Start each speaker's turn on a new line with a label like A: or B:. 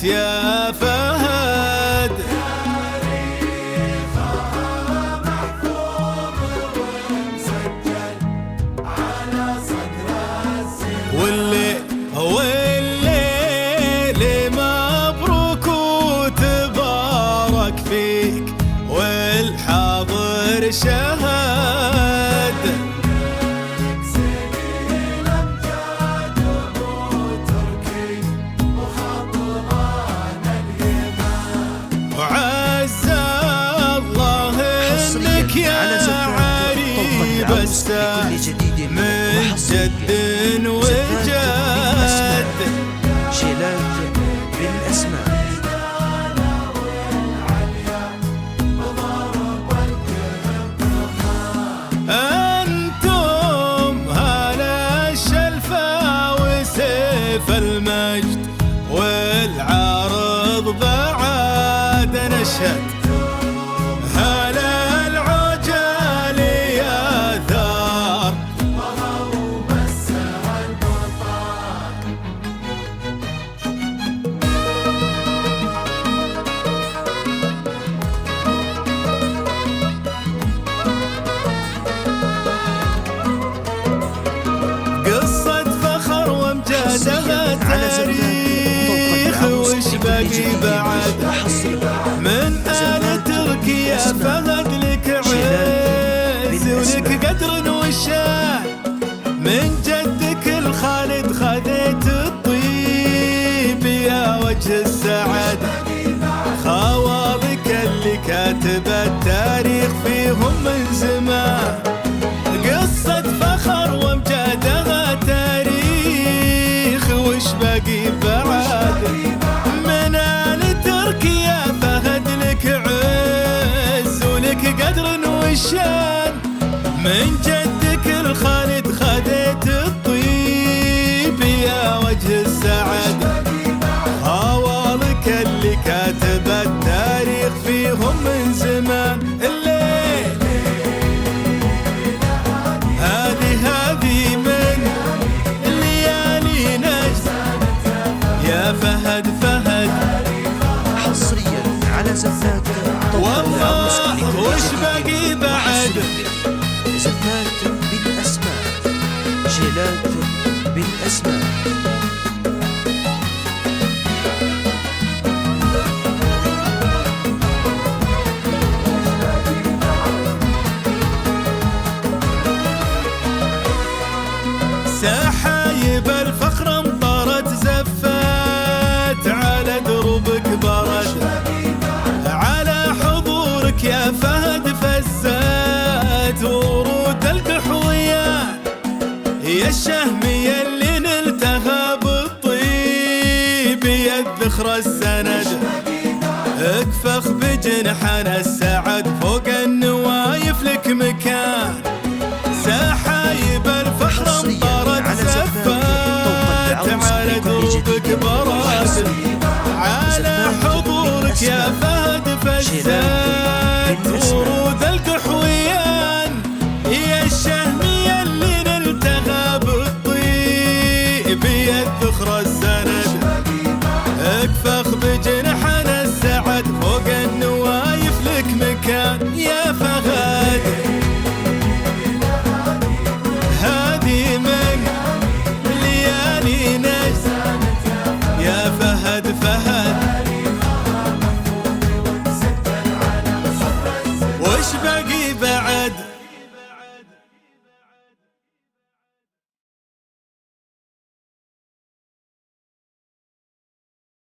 A: يا فهد.
B: تاريخها محفوظ ومسجل على صدر السجل.
A: والليل مبروك وتبارك فيك والحاضر شهد.
B: سنين امجاد وتركي وخطران اليمن.
A: وعز الله انك يا عريب الساعة من جد وجد.
C: شيلات بالأسماء.
A: أنتم هلا الشلفة وسيف المجد والعرض بعد نشهد. هلا العجل يا ثار
B: وهو مسها البطاق.
A: قصة فخر وامجادها تاريخ وش باقي بعد. من آل تركيا فهد لك عز ولك قدر وشان. من جدك الخالد خذيت الطيب يا وجه السعادة. خوالك اللي كاتب التاريخ فيهم من زمان. قصة فخر وامجادها تاريخ وش باقي بعد. من آل تركيا فهد لك عز ولك قدر وشان. من جدك الخالد خذيت الطيب يا وجه السعادة. خوالك اللي كاتب التاريخ فيهم من زمان. الليل هذه من ليالي نجد يا فهد.
C: حصريا على زفات
A: والله وش باقي بعد.
C: زفات بالأسماء. شيلات بالأسماء.
A: سحايب الفخر امطرت زفات على دروبك برد. على حضورك يا فهد فزات ورود القحويات. يا الشهمية اللي نلتها بالطيب يا الذخر السند. اكفخ بجنحنا السعد فوق النوايف لك مكان. سحايب الفخر امطرت زفات على دروبك برد. على حضورك يا فهد فزات ورود القحويان. يا الشهمية اللي نلتها بالطيب يا الذخر السند. اكفخ بجنحنا السعد فوق النوايف لك مكان يا فهد. هذه من ليالي نجد يا فهد. وش